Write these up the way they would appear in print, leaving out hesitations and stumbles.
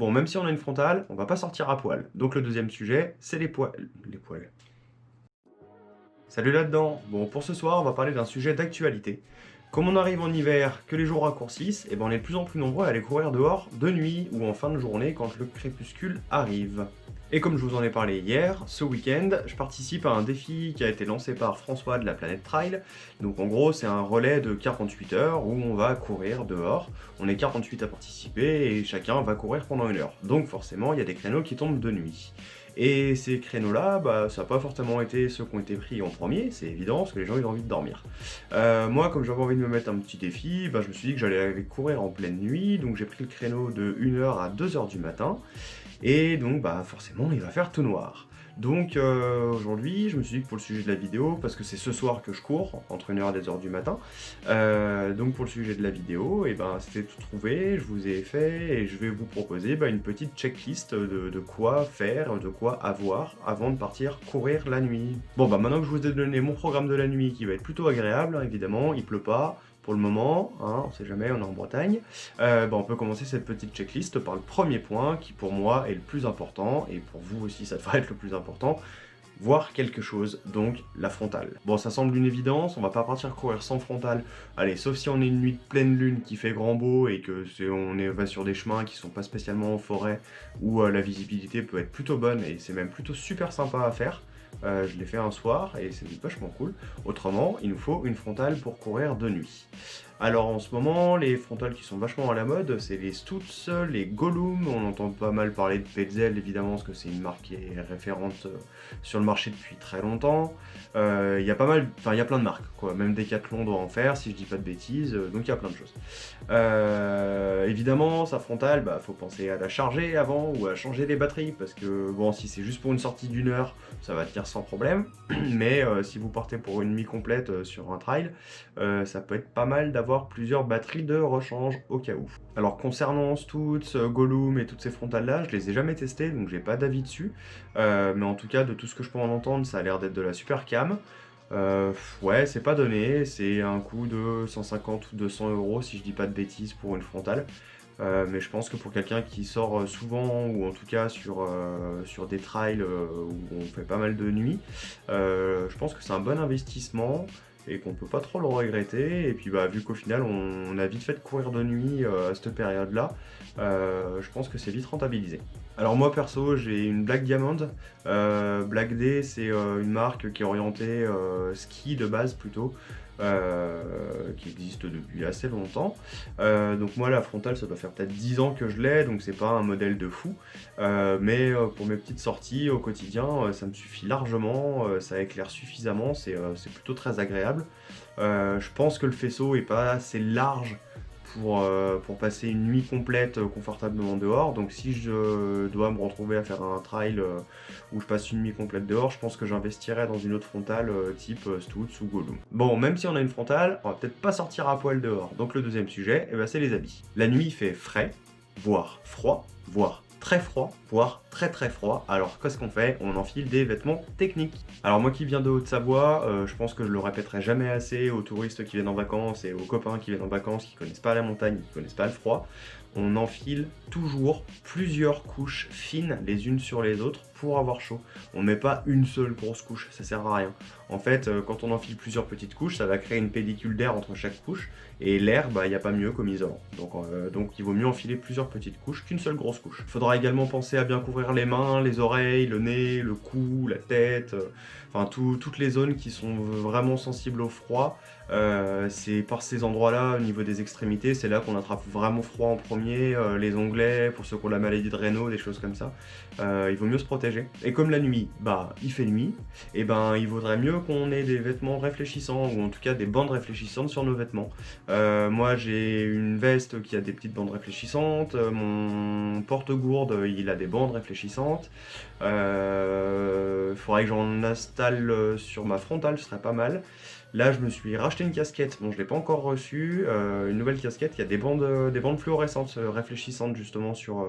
Bon, même si on a une frontale, on va pas sortir à poil. Donc le deuxième sujet, c'est les poils. Les poils. Salut là-dedans. Bon, pour ce soir, on va parler d'un sujet d'actualité. Comme on arrive en hiver, que les jours raccourcissent, et ben on est de plus en plus nombreux à aller courir dehors de nuit ou en fin de journée quand le crépuscule arrive. Et comme je vous en ai parlé hier, ce week-end, je participe à un défi qui a été lancé par François de la Planète Trail. Donc en gros, c'est un relais de 48 heures où on va courir dehors. On est 48 à participer et chacun va courir pendant 1 heure. Donc forcément, il y a des créneaux qui tombent de nuit. Et ces créneaux-là, bah, ça n'a pas forcément été ceux qui ont été pris en premier, c'est évident, parce que les gens ils ont envie de dormir. Moi, comme j'avais envie de me mettre un petit défi, bah, je me suis dit que j'allais aller courir en pleine nuit, donc j'ai pris le créneau de 1 heure à 2 heures du matin, et donc bah, forcément il va faire tout noir. Donc aujourd'hui, je me suis dit que pour le sujet de la vidéo, parce que c'est ce soir que je cours, entre 1 heure et 2 heures du matin, donc pour le sujet de la vidéo, et ben c'était tout trouvé, je vous ai fait, et je vais vous proposer une petite checklist de quoi faire, de quoi avoir, avant de partir courir la nuit. Bon bah maintenant que je vous ai donné mon programme de la nuit, qui va être plutôt agréable, hein, évidemment, il pleut pas, pour le moment, hein, on sait jamais, on est en Bretagne, on peut commencer cette petite checklist par le premier point qui pour moi est le plus important, et pour vous aussi ça devrait être le plus important, voir quelque chose, donc la frontale. Bon, ça semble une évidence, on va pas partir courir sans frontale, allez, sauf si on est une nuit de pleine lune qui fait grand beau et que va sur des chemins qui sont pas spécialement en forêt, où la visibilité peut être plutôt bonne et c'est même plutôt super sympa à faire. Je l'ai fait un soir et c'est vachement cool. Autrement, il nous faut une frontale pour courir de nuit. Alors en ce moment, les frontales qui sont vachement à la mode, c'est les Stutz, les Gollum, on entend pas mal parler de Petzl évidemment, parce que c'est une marque qui est référente sur le marché depuis très longtemps. Il y a plein de marques, quoi. Même Decathlon doit en faire, si je dis pas de bêtises, donc il y a plein de choses. Évidemment, sa frontale, faut penser à la charger avant ou à changer les batteries, parce que bon, si c'est juste pour une sortie d'1 heure, ça va tenir sans problème, mais si vous partez pour une nuit complète sur un trail, ça peut être pas mal d'avoir plusieurs batteries de rechange au cas où. Alors concernant Stutz, Gollum et toutes ces frontales là, je les ai jamais testées donc j'ai pas d'avis dessus, mais en tout cas de tout ce que je peux en entendre ça a l'air d'être de la super cam. Ouais, c'est pas donné, c'est un coût de 150 ou 200 euros si je dis pas de bêtises pour une frontale. Mais je pense que pour quelqu'un qui sort souvent, ou en tout cas sur des trails où on fait pas mal de nuits, je pense que c'est un bon investissement et qu'on peut pas trop le regretter. Et puis vu qu'au final on a vite fait de courir de nuit à cette période-là, je pense que c'est vite rentabilisé. Alors moi perso j'ai une Black Diamond. Black D c'est une marque qui est orientée ski de base plutôt. Qui existe depuis assez longtemps. Donc moi la frontale ça doit faire peut-être 10 ans que je l'ai, donc c'est pas un modèle de fou. Mais pour mes petites sorties au quotidien, ça me suffit largement, ça éclaire suffisamment, c'est plutôt très agréable. Je pense que le faisceau est pas assez large pour passer une nuit complète confortablement dehors. Donc si je dois me retrouver à faire un trail où je passe une nuit complète dehors, je pense que j'investirais dans une autre frontale type Stutz ou Gollum. Bon, même si on a une frontale, on va peut-être pas sortir à poil dehors. Donc le deuxième sujet, c'est les habits. La nuit il fait frais, voire froid, voire très froid, voire très très froid. Alors qu'est-ce qu'on fait? On enfile des vêtements techniques. Alors moi qui viens de Haute-Savoie, je pense que je le répéterai jamais assez aux touristes qui viennent en vacances et aux copains qui viennent en vacances, qui connaissent pas la montagne, qui connaissent pas le froid. On enfile toujours plusieurs couches fines les unes sur les autres pour avoir chaud. On met pas une seule grosse couche, ça sert à rien. En fait, quand on enfile plusieurs petites couches, ça va créer une pellicule d'air entre chaque couche, et l'air, il n'y a pas mieux comme isolant. Donc il vaut mieux enfiler plusieurs petites couches qu'une seule grosse couche. Il faudra également penser à bien couvrir les mains, les oreilles, le nez, le cou, la tête, toutes les zones qui sont vraiment sensibles au froid. C'est par ces endroits-là, au niveau des extrémités, c'est là qu'on attrape vraiment froid en premier, les onglets, pour ceux qui ont la maladie de Raynaud, des choses comme ça. Il vaut mieux se protéger. Et comme la nuit, il fait nuit, et il vaudrait mieux qu'on ait des vêtements réfléchissants, ou en tout cas des bandes réfléchissantes sur nos vêtements. Moi j'ai une veste qui a des petites bandes réfléchissantes, mon porte-gourde il a des bandes réfléchissantes. Faudrait que j'en installe sur ma frontale, ce serait pas mal. Là, je me suis racheté une casquette, bon je l'ai pas encore reçue, une nouvelle casquette qui a des bandes fluorescentes réfléchissantes justement sur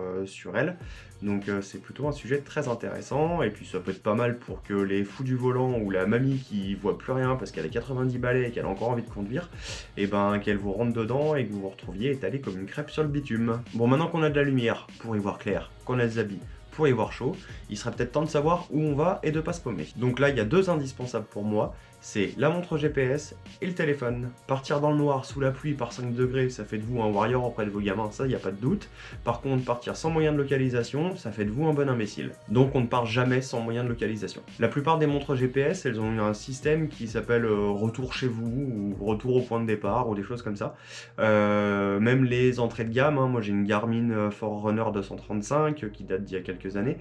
elle. Donc c'est plutôt un sujet très intéressant, et puis ça peut être pas mal pour que les fous du volant ou la mamie qui voit plus rien parce qu'elle a 90 balais et qu'elle a encore envie de conduire, et ben qu'elle vous rentre dedans et que vous vous retrouviez étalé comme une crêpe sur le bitume. Bon, maintenant qu'on a de la lumière pour y voir clair, qu'on a des habits pour y voir chaud, il serait peut-être temps de savoir où on va et de pas se paumer. Donc là, il y a deux indispensables pour moi, c'est la montre GPS et le téléphone. Partir dans le noir sous la pluie par 5 degrés, ça fait de vous un warrior auprès de vos gamins, ça y a pas de doute. Par contre, partir sans moyen de localisation, ça fait de vous un bon imbécile. Donc on ne part jamais sans moyen de localisation. La plupart des montres GPS, elles ont un système qui s'appelle retour chez vous, ou retour au point de départ, ou des choses comme ça. Même les entrées de gamme, hein, moi j'ai une Garmin Forerunner 235 qui date d'il y a quelques années,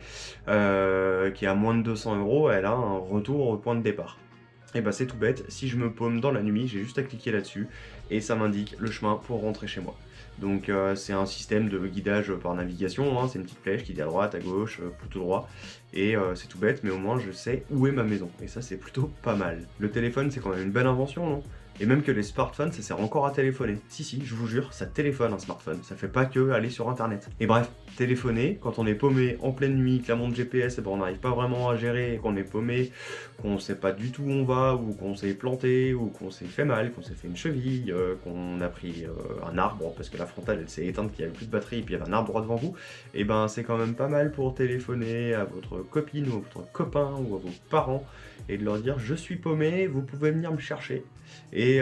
qui est à moins de 200 €, elle a un retour au point de départ. Et bah c'est tout bête, si je me paume dans la nuit, j'ai juste à cliquer là-dessus et ça m'indique le chemin pour rentrer chez moi. Donc c'est un système de guidage par navigation, hein, c'est une petite flèche qui dit à droite, à gauche, tout droit, et c'est tout bête, mais au moins je sais où est ma maison, et ça c'est plutôt pas mal. Le téléphone c'est quand même une belle invention, non? Et même que les smartphones, ça sert encore à téléphoner. Si, je vous jure, ça téléphone un smartphone, ça fait pas que aller sur internet. Et bref, téléphoner, quand on est paumé en pleine nuit, que la montre GPS, eh ben, on n'arrive pas vraiment à gérer, qu'on est paumé, qu'on sait pas du tout où on va, ou qu'on s'est planté, ou qu'on s'est fait mal, qu'on s'est fait une cheville, qu'on a pris un arbre, parce que la frontale elle s'est éteinte, qu'il n'y avait plus de batterie, et puis il y avait un arbre droit devant vous, et ben c'est quand même pas mal pour téléphoner à votre copine, ou à votre copain, ou à vos parents, et de leur dire je suis paumé, vous pouvez venir me chercher. Et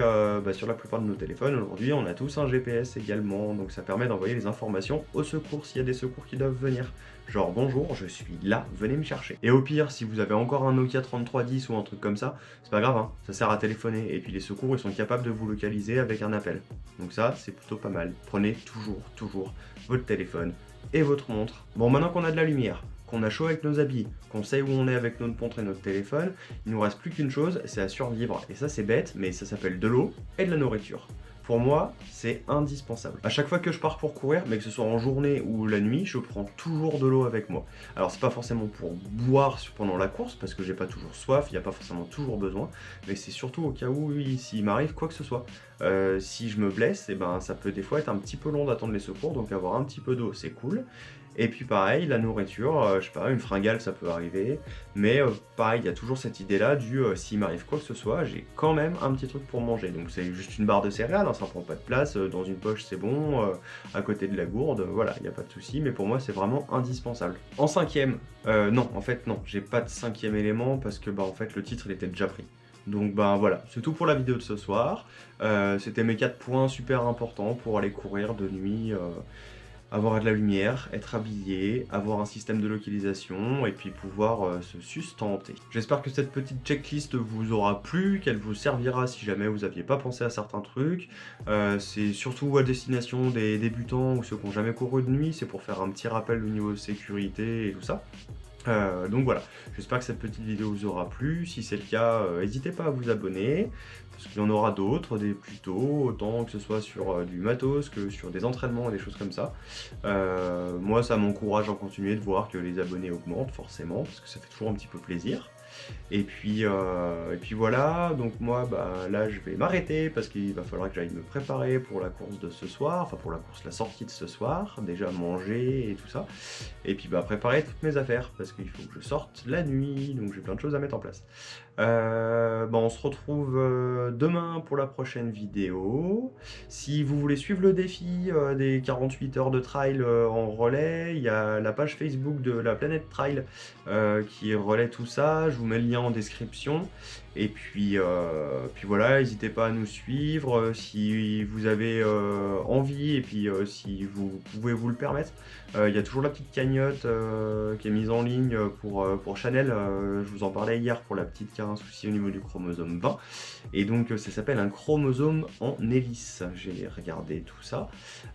sur la plupart de nos téléphones aujourd'hui on a tous un GPS également, donc ça permet d'envoyer les informations au secours s'il y a des secours qui doivent venir. Genre bonjour, je suis là, venez me chercher. Et au pire, si vous avez encore un Nokia 3310 ou un truc comme ça, c'est pas grave, hein, ça sert à téléphoner. Et puis les secours ils sont capables de vous localiser avec un appel. Donc ça c'est plutôt pas mal. Prenez toujours votre téléphone et votre montre. Bon, maintenant qu'on a de la lumière, qu'on a chaud avec nos habits, qu'on sait où on est avec notre montre et notre téléphone, il nous reste plus qu'une chose, c'est à survivre. Et ça c'est bête, mais ça s'appelle de l'eau et de la nourriture. Pour moi, c'est indispensable. À chaque fois que je pars pour courir, mais que ce soit en journée ou la nuit, je prends toujours de l'eau avec moi. Alors c'est pas forcément pour boire pendant la course, parce que j'ai pas toujours soif, il n'y a pas forcément toujours besoin, mais c'est surtout au cas où, oui, s'il m'arrive quoi que ce soit. Si je me blesse, et ben, ça peut des fois être un petit peu long d'attendre les secours, donc avoir un petit peu d'eau, c'est cool. Et puis pareil, la nourriture, je sais pas, une fringale ça peut arriver, mais pareil, il y a toujours cette idée-là du s'il m'arrive quoi que ce soit, j'ai quand même un petit truc pour manger. Donc c'est juste une barre de céréales, hein, ça prend pas de place, dans une poche c'est bon, à côté de la gourde, voilà, il n'y a pas de souci, mais pour moi c'est vraiment indispensable. En cinquième, non, en fait non, j'ai pas de cinquième élément parce que bah en fait le titre il était déjà pris. Donc ben voilà, c'est tout pour la vidéo de ce soir. C'était mes 4 points super importants pour aller courir de nuit, avoir de la lumière, être habillé, avoir un système de localisation et puis pouvoir se sustenter. J'espère que cette petite checklist vous aura plu, qu'elle vous servira si jamais vous n'aviez pas pensé à certains trucs. C'est surtout à destination des débutants ou ceux qui n'ont jamais couru de nuit, c'est pour faire un petit rappel au niveau de sécurité et tout ça. Donc voilà, j'espère que cette petite vidéo vous aura plu. Si c'est le cas, n'hésitez pas à vous abonner, parce qu'il y en aura d'autres, des plus tôt, autant que ce soit sur du matos que sur des entraînements et des choses comme ça. Moi ça m'encourage à continuer de voir que les abonnés augmentent forcément, parce que ça fait toujours un petit peu plaisir. Et puis voilà, donc moi bah, là je vais m'arrêter parce qu'il va falloir que j'aille me préparer pour la course de ce soir, enfin pour la sortie de ce soir, déjà manger et tout ça, et puis bah préparer toutes mes affaires parce qu'il faut que je sorte la nuit, donc j'ai plein de choses à mettre en place. On se retrouve demain pour la prochaine vidéo. Si vous voulez suivre le défi des 48 heures de trail en relais, il y a la page Facebook de la Planète Trail qui relaie tout ça. Je vous mets le lien en description. Et puis voilà, n'hésitez pas à nous suivre si vous avez envie et puis si vous pouvez vous le permettre. Il y a toujours la petite cagnotte qui est mise en ligne pour Chanel. Je vous en parlais hier pour la petite qui a un souci au niveau du chromosome 20. Et donc ça s'appelle un chromosome en hélice. J'ai regardé tout ça.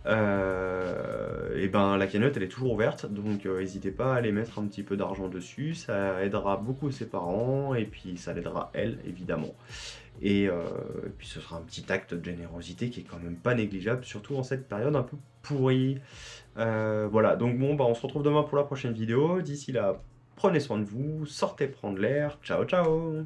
Et ben la cagnotte elle est toujours ouverte, donc n'hésitez pas à aller mettre un petit peu d'argent dessus. Ça aidera beaucoup ses parents et puis ça l'aidera elle évidemment. Et puis ce sera un petit acte de générosité qui est quand même pas négligeable, surtout en cette période un peu pourrie. Voilà, donc bon, bah, on se retrouve demain pour la prochaine vidéo. D'ici là, prenez soin de vous, sortez prendre l'air. Ciao, ciao!